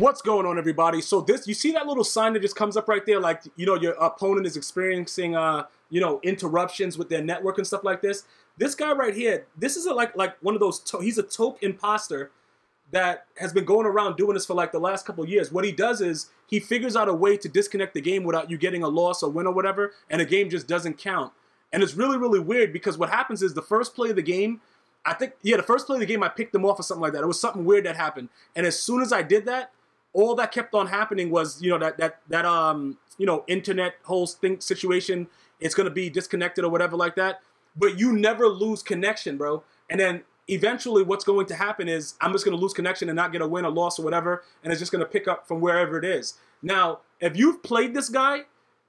What's going on, everybody? So this, you see that little sign that just comes up right there, like, you know, your opponent is experiencing, you know, interruptions with their network and stuff like this. This guy right here, this is like one of those, he's a ToKe imposter that has been going around doing this for like the last couple of years. What he does is he figures out a way to disconnect the game without you getting a loss or win or whatever, and the game just doesn't count. And it's really, really weird because what happens is the first play of the game, I think, yeah, the first play of the game, I picked them off or something like that. It was something weird that happened. And as soon as I did that, all that kept on happening was, you know, that you know, internet whole thing situation, it's going to be disconnected or whatever like that. But you never lose connection, bro. And then eventually what's going to happen is I'm just going to lose connection and not get a win or loss or whatever. And it's just going to pick up from wherever it is. Now, if you've played this guy,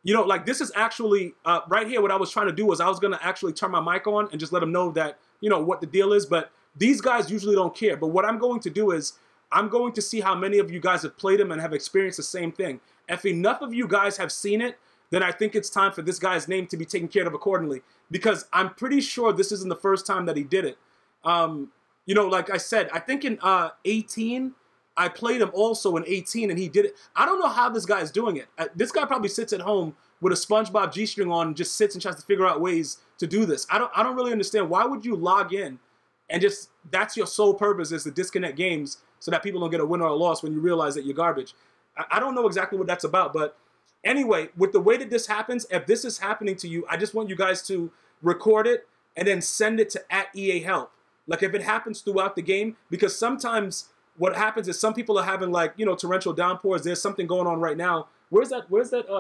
you know, like this is actually right here. What I was trying to do was I was going to actually turn my mic on and just let them know that, you know, what the deal is. But these guys usually don't care. But what I'm going to do is I'm going to see how many of you guys have played him and have experienced the same thing. If enough of you guys have seen it, then I think it's time for this guy's name to be taken care of accordingly. Because I'm pretty sure this isn't the first time that he did it. You know, like I said, I think in 18, I played him also in 18 and he did it. I don't know how this guy is doing it. This guy probably sits at home with a SpongeBob G-string on and just sits and tries to figure out ways to do this. I don't really understand. Why would you log in and just, that's your sole purpose, is to disconnect games so that people don't get a win or a loss when you realize that you're garbage? I don't know exactly what that's about, but anyway, with the way that this happens, if this is happening to you, I just want you guys to record it and then send it to @EAHelp. Like if it happens throughout the game, because sometimes what happens is some people are having like, you know, torrential downpours. There's something going on right now. Where's that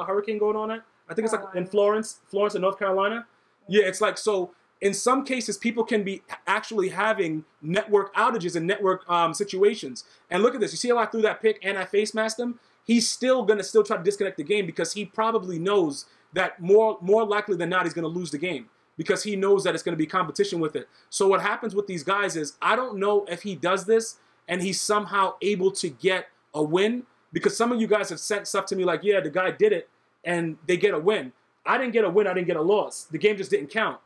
hurricane going on at? I think it's like in Florence in North Carolina. Yeah, it's like, so in some cases, people can be actually having network outages and network situations. And look at this. You see how I threw that pick and I face masked him? He's still going to try to disconnect the game because he probably knows that more likely than not, he's going to lose the game because he knows that it's going to be competition with it. So what happens with these guys is I don't know if he does this and he's somehow able to get a win, because some of you guys have sent stuff to me like, yeah, the guy did it and they get a win. I didn't get a win. I didn't get a loss. The game just didn't count.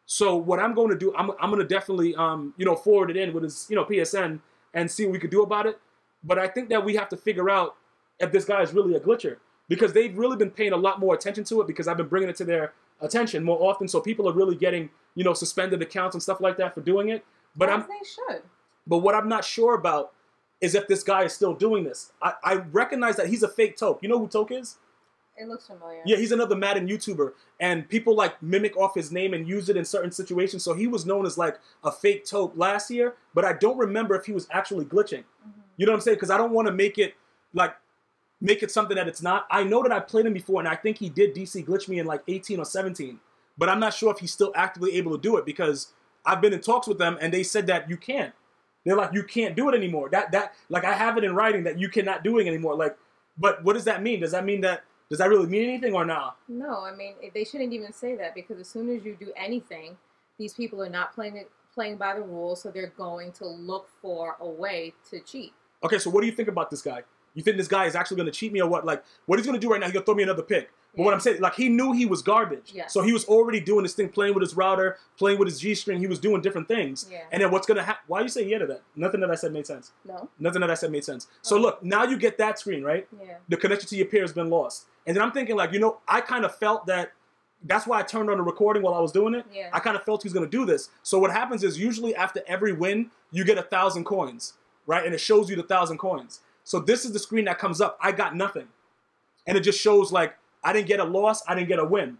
So what I'm going to do, I'm going to definitely, you know, forward it in with his, you know, PSN and see what we could do about it. But I think that we have to figure out if this guy is really a glitcher, because they've really been paying a lot more attention to it because I've been bringing it to their attention more often. So people are really getting, you know, suspended accounts and stuff like that for doing it. But they should. But what I'm not sure about is if this guy is still doing this. I recognize that he's a fake ToKe. You know who ToKe is? It looks familiar. Yeah, he's another Madden YouTuber, and people like mimic off his name and use it in certain situations. So he was known as like a fake ToKe last year, but I don't remember if he was actually glitching. You know what I'm saying? Because I don't want to make it something that it's not. I know that I played him before, and I think he did DC glitch me in like 18 or 17, but I'm not sure if he's still actively able to do it because I've been in talks with them, and they said that you can't. They're like, you can't do it anymore. That like I have it in writing that you cannot do it anymore. Like, but what does that mean? Does that mean that? Does that really mean anything or not? No, I mean, they shouldn't even say that because as soon as you do anything, these people are not playing by the rules, so they're going to look for a way to cheat. Okay, so what do you think about this guy? You think this guy is actually going to cheat me or what? Like, what he's going to do right now, he's going to throw me another pick. But what I'm saying, like, he knew he was garbage. Yeah. So he was already doing this thing, playing with his router, playing with his G-string. He was doing different things. Yeah. And then what's going to happen? Why are you saying yeah to that? Nothing that I said made sense. No. Nothing that I said made sense. So look, now you get that screen, right? Yeah. The connection to your peer has been lost. And then I'm thinking, like, you know, I kind of felt that. That's why I turned on the recording while I was doing it. Yeah. I kind of felt he was going to do this. So what happens is usually after every win, you get 1,000 coins, right? And it shows you the 1,000 coins. So this is the screen that comes up. I got nothing. And it just shows, like, I didn't get a loss. I didn't get a win.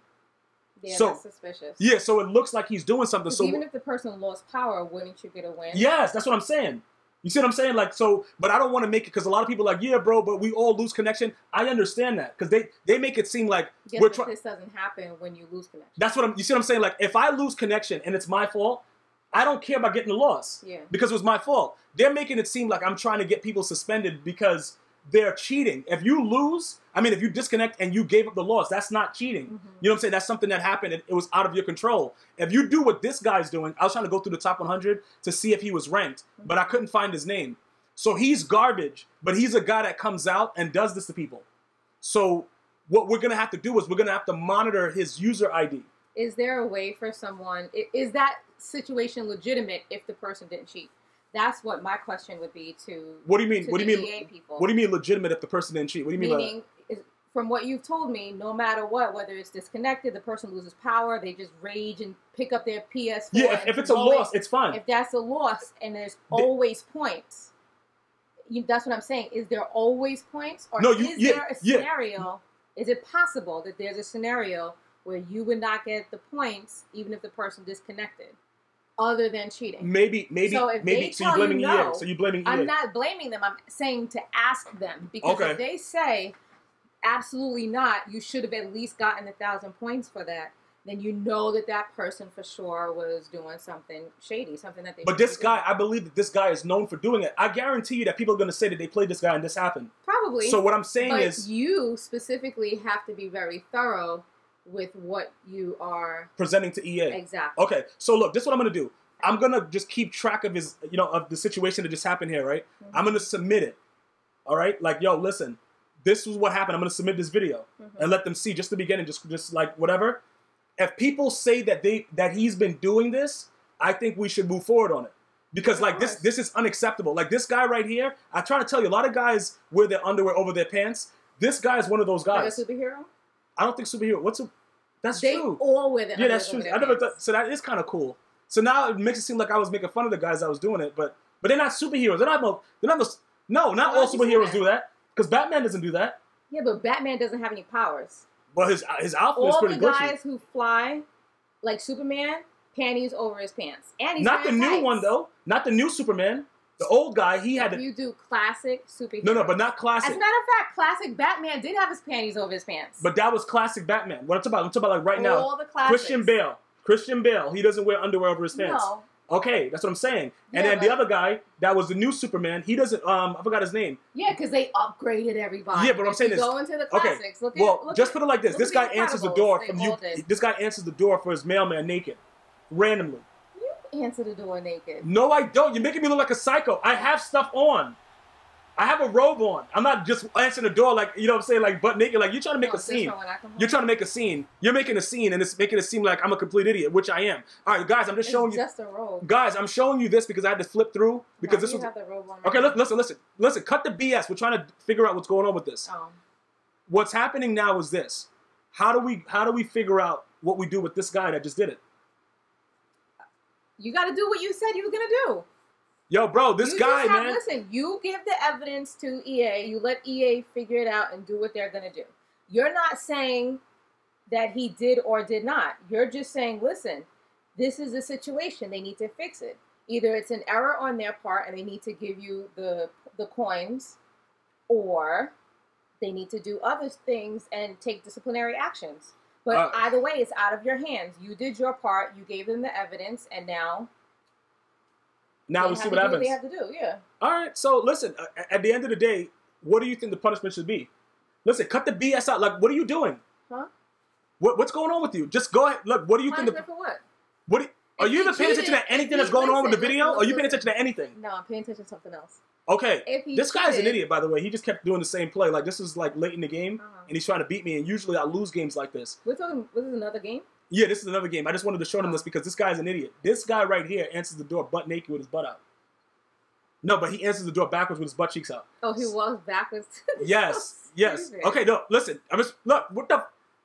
Yeah, so, that's suspicious. Yeah, so it looks like he's doing something. So even if the person lost power, wouldn't you get a win? Yes, that's what I'm saying. You see what I'm saying? Like, so, but I don't want to make it, because a lot of people are like, yeah, bro, but we all lose connection. I understand that, because they make it seem like we're trying. This doesn't happen when you lose connection. That's what you see what I'm saying? Like, if I lose connection and it's my fault, I don't care about getting the loss. Yeah. Because it was my fault. They're making it seem like I'm trying to get people suspended because they're cheating. If you lose, I mean, if you disconnect and you gave up the loss, that's not cheating. You know what I'm saying? That's something that happened. It was out of your control. If you do what this guy's doing, I was trying to go through the top 100 to see if he was ranked, but I couldn't find his name. So he's garbage, but he's a guy that comes out and does this to people. So what we're going to have to do is we're going to have to monitor his user ID. Is there a way for someone, is that situation legitimate if the person didn't cheat? That's what my question would be to. What do you mean? To What do you mean? EA people. What do you mean legitimate if the person didn't cheat? What do you mean? Meaning, from what you've told me, no matter what, whether it's disconnected, the person loses power, they just rage and pick up their PS4. Yeah, if it's a loss, it's fine. If that's a loss, and there's always points, that's what I'm saying. Is there always points, or is there a scenario? Is it possible that there's a scenario where you would not get the points even if the person disconnected, other than cheating? Maybe. So if they So you're blaming EA. So you're blaming EA. I'm not blaming them. I'm saying to ask them, because if they say absolutely not, you should have at least gotten 1,000 points for that, then you know that that person for sure was doing something shady, something that they. But this guy, I believe that this guy is known for doing it. I guarantee you that people are going to say that they played this guy and this happened. Probably. So what I'm saying is, you specifically have to be very thorough with what you are presenting to EA. Exactly. Okay. So look, this is what I'm going to do. I'm going to just keep track of his, of the situation that just happened here, right? Mm-hmm. I'm going to submit it. All right? Like, yo, listen, this is what happened. I'm going to submit this video and let them see just the beginning, just like whatever. If people say that he's been doing this, I think we should move forward on it. Because like this is unacceptable. Like this guy right here, I try to tell you, a lot of guys wear their underwear over their pants. This guy is one of those guys. Like a superhero? I don't think superhero. That's they true. They all wear their underwear. Yeah, that's true. I never thought, so that is kind of cool. So now it makes it seem like I was making fun of the guys that was doing it, but they're not superheroes. Not all superheroes do that. Because Batman doesn't do that. Yeah, but Batman doesn't have any powers. Well, his outfit is pretty glitchy. All the guys who fly, like Superman, panties over his pants. And he's not the new one, though. Not the new Superman. The old guy, he had You do classic superhero. No, but not classic. As a matter of fact, classic Batman did have his panties over his pants. But that was classic Batman. What I'm talking about like right now. All the classics. Christian Bale, he doesn't wear underwear over his pants. No. Okay, that's what I'm saying. And then the other guy, that was the new Superman, he doesn't, I forgot his name. Yeah, because they upgraded everybody. Yeah, but what I'm saying is, go into the classics. Okay, just put it like this. This guy answers the door from you. This guy answers the door for his mailman naked. Randomly. You answer the door naked. No, I don't. You're making me look like a psycho. I have stuff on. I have a robe on. I'm not just answering the door like, what I'm saying, like butt naked. Like, you're trying to make a scene. You're trying to make a scene. You're making a scene, and it's making it seem like I'm a complete idiot, which I am. All right, guys, I'm just showing you. It's just a robe. Guys, I'm showing you this because I had to flip through. Because this was. Have the robe on okay, listen. Cut the BS. We're trying to figure out what's going on with this. What's happening now is this. How do we figure out what we do with this guy that just did it? You got to do what you said you were gonna do. Yo, bro, this guy, man. Listen, you give the evidence to EA. You let EA figure it out and do what they're going to do. You're not saying that he did or did not. You're just saying, listen, this is the situation. They need to fix it. Either it's an error on their part and they need to give you the coins, or they need to do other things and take disciplinary actions. But either way, it's out of your hands. You did your part. You gave them the evidence, and now we see what happens. What they have to do, yeah. All right, so listen, at the end of the day, what do you think the punishment should be? Listen, cut the BS out. Like, what are you doing? Huh? What's going on with you? Just go ahead. Look, what do you think? For what? Are you even paying attention to anything that's going on with the video? Are you paying attention to anything? No, I'm paying attention to something else. Okay, this guy's an idiot, by the way. He just kept doing the same play. Like, this is like late in the game, and he's trying to beat me. And usually I lose games like this. This is another game? Yeah, this is another game. I just wanted to show them this because this guy's an idiot. This guy right here answers the door butt naked with his butt out. No, but he answers the door backwards with his butt cheeks out. Oh, he walks backwards? Yes, yes. Okay, no, listen. Look,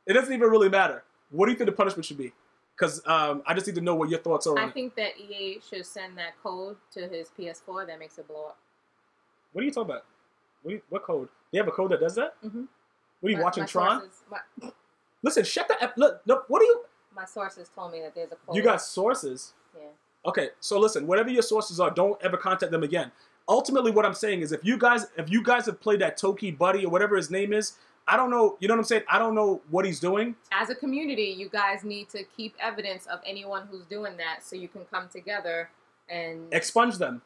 it doesn't even really matter. What do you think the punishment should be? Because I just need to know what your thoughts are on it. I think that EA should send that code to his PS4 that makes it blow up. What are you talking about? What code? They have a code that does that? Mm-hmm. What are you watching, Tron? Listen, shut the F. Look, no, what are you? My sources told me that there's a code. You got sources? Yeah. Okay, so listen, whatever your sources are, don't ever contact them again. Ultimately, what I'm saying is, if you guys have played that ToKe Buddy or whatever his name is, I don't know. You know what I'm saying? I don't know what he's doing. As a community, you guys need to keep evidence of anyone who's doing that, so you can come together and expunge them.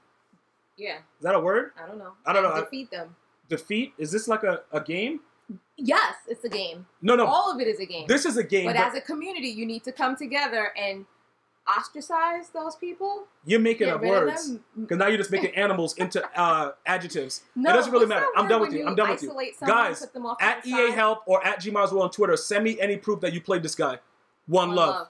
Yeah. Is that a word? I don't know. I don't know. Defeat them. Defeat? Is this like a game? Yes, it's a game. No. All of it is a game. This is a game. But as a community, you need to come together and ostracize those people. You're making up words. Because now you're just making animals into adjectives. No, it doesn't really matter. I'm done with you. I'm done with you. Guys, at EA Help or at GmiasWorld on Twitter, send me any proof that you played this guy. One love.